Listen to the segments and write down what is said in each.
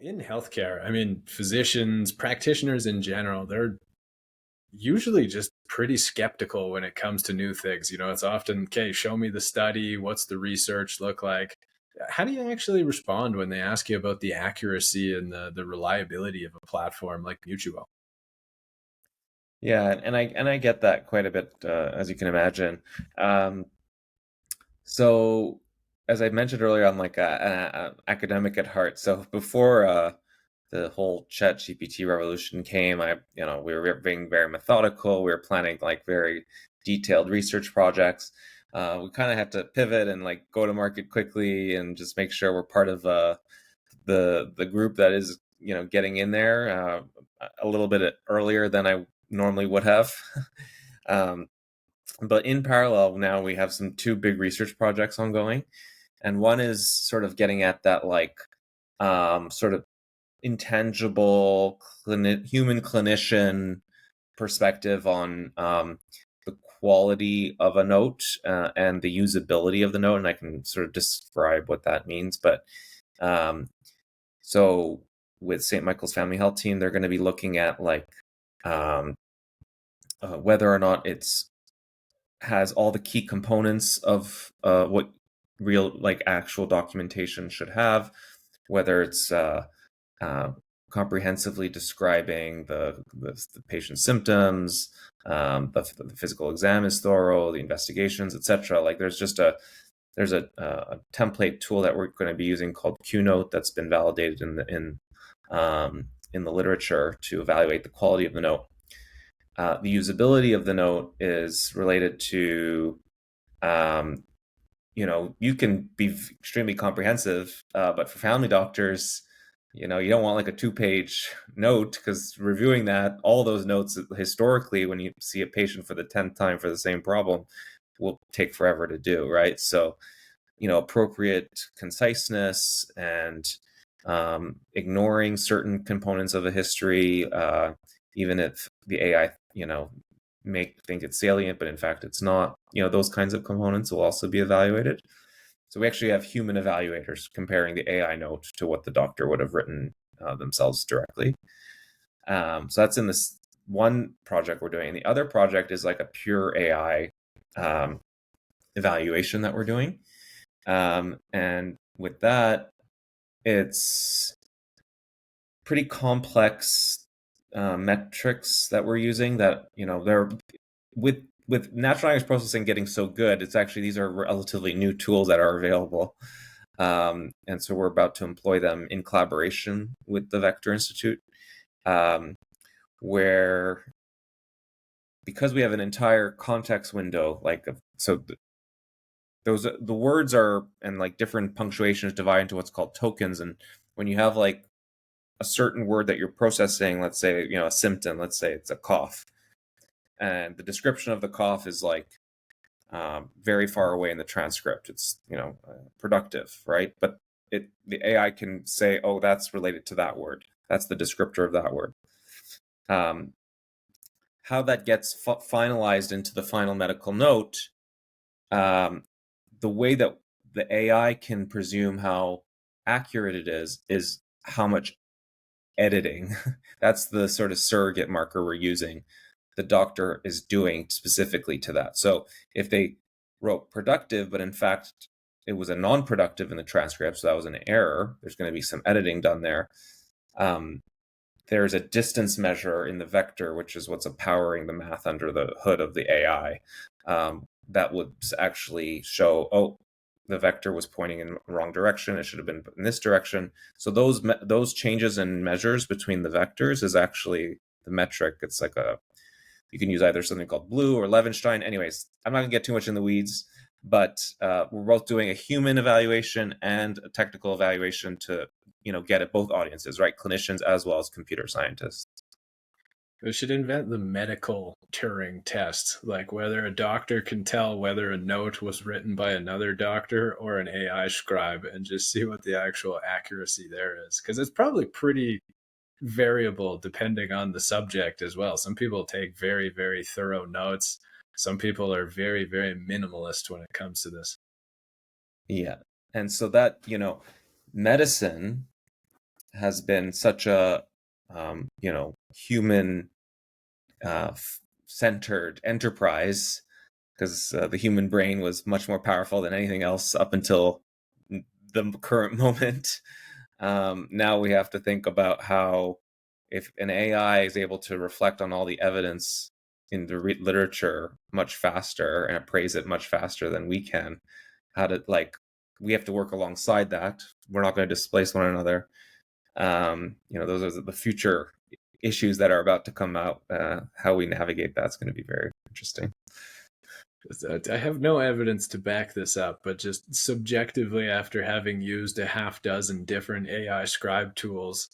In healthcare, I mean, physicians, practitioners in general, they're usually just pretty skeptical when it comes to new things. It's often, okay, show me the study. What's the research look like? How do you actually respond when they ask you about the accuracy and the reliability of a platform like Mutuo? Yeah, and I get that quite a bit, as you can imagine. Um, so, as I mentioned earlier, I'm like a academic at heart. So before the whole Chat GPT revolution came, we were being very methodical. We were planning like very detailed research projects. We kind of had to pivot and like go to market quickly and just make sure we're part of the group that is getting in there a little bit earlier than I normally would have. um, but in parallel, now we have two big research projects ongoing, and one is sort of getting at that like sort of intangible human clinician perspective on the quality of a note and the usability of the note, and I can sort of describe what that means. But um, so with St. Michael's Family Health Team, they're going to be looking at like um, whether or not it's has all the key components of what real like actual documentation should have, whether it's uh, comprehensively describing the patient's symptoms, the physical exam is thorough, the investigations, etc. Like there's a template tool that we're going to be using called QNote that's been validated in the literature to evaluate the quality of the note. The usability of the note is related to um, you can be extremely comprehensive, but for family doctors, you don't want like a 2-page note, because reviewing that, all those notes historically, when you see a patient for the 10th time for the same problem, will take forever to do, right? So, appropriate conciseness and ignoring certain components of a history, even if the AI, may think it's salient, but in fact it's not. Those kinds of components will also be evaluated. So we actually have human evaluators comparing the AI note to what the doctor would have written themselves directly. So that's in this one project we're doing. And the other project is like a pure AI um, evaluation that we're doing. And with that, it's pretty complex metrics that we're using that, they're with natural language processing getting so good, it's actually, these are relatively new tools that are available. And so we're about to employ them in collaboration with the Vector Institute, um, where because we have an entire context window, like so the words are, and like different punctuations divide into what's called tokens. And when you have like a certain word that you're processing, let's say, a symptom, let's say it's a cough, and the description of the cough is like very far away in the transcript. It's productive, right? But the AI can say, oh, that's related to that word. That's the descriptor of that word. Um, how that gets finalized into the final medical note, um, the way that the AI can presume how accurate it is how much editing. That's the sort of surrogate marker we're using. The doctor is doing specifically to that. So if they wrote productive, but in fact it was a non-productive in the transcript, so that was an error, there's going to be some editing done there. There's a distance measure in the vector, which is what's powering the math under the hood of the AI, that would actually show, oh, the vector was pointing in the wrong direction. It should have been in this direction. So those changes in measures between the vectors is actually the metric. It's like you can use either something called BLEU or Levenstein. Anyways, I'm not gonna get too much in the weeds, but we're both doing a human evaluation and a technical evaluation to get at both audiences, right? Clinicians as well as computer scientists. We should invent the medical Turing test, like whether a doctor can tell whether a note was written by another doctor or an AI scribe, and just see what the actual accuracy there is. Because it's probably pretty variable depending on the subject as well. Some people take very, very thorough notes. Some people are very, very minimalist when it comes to this. Yeah. And so that, medicine has been such a human centered enterprise, because the human brain was much more powerful than anything else up until the current moment. Now we have to think about how, if an AI is able to reflect on all the evidence in the literature much faster and appraise it much faster than we can, we have to work alongside that. We're not going to displace one another. Those are the future issues that are about to come out. How we navigate that's going to be very interesting. I have no evidence to back this up, but just subjectively, after having used a half dozen different AI scribe tools,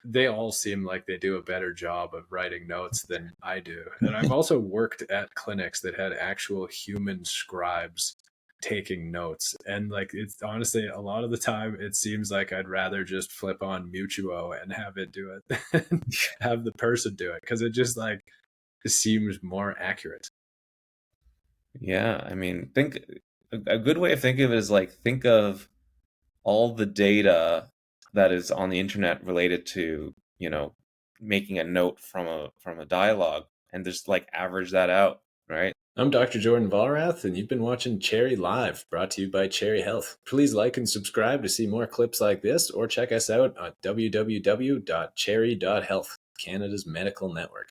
they all seem like they do a better job of writing notes than I do. And I've also worked at clinics that had actual human scribes taking notes. And like, it's honestly, a lot of the time, it seems like I'd rather just flip on Mutuo and have it do it than have the person do it, because it just like seems more accurate. Yeah, I mean, think a good way of thinking of it is like, think of all the data that is on the internet related to, making a note from a dialogue, and just like average that out, right? I'm Dr. Jordan Vollrath, and you've been watching Cherry Live, brought to you by Cherry Health. Please like and subscribe to see more clips like this, or check us out at www.cherry.health, Canada's medical network.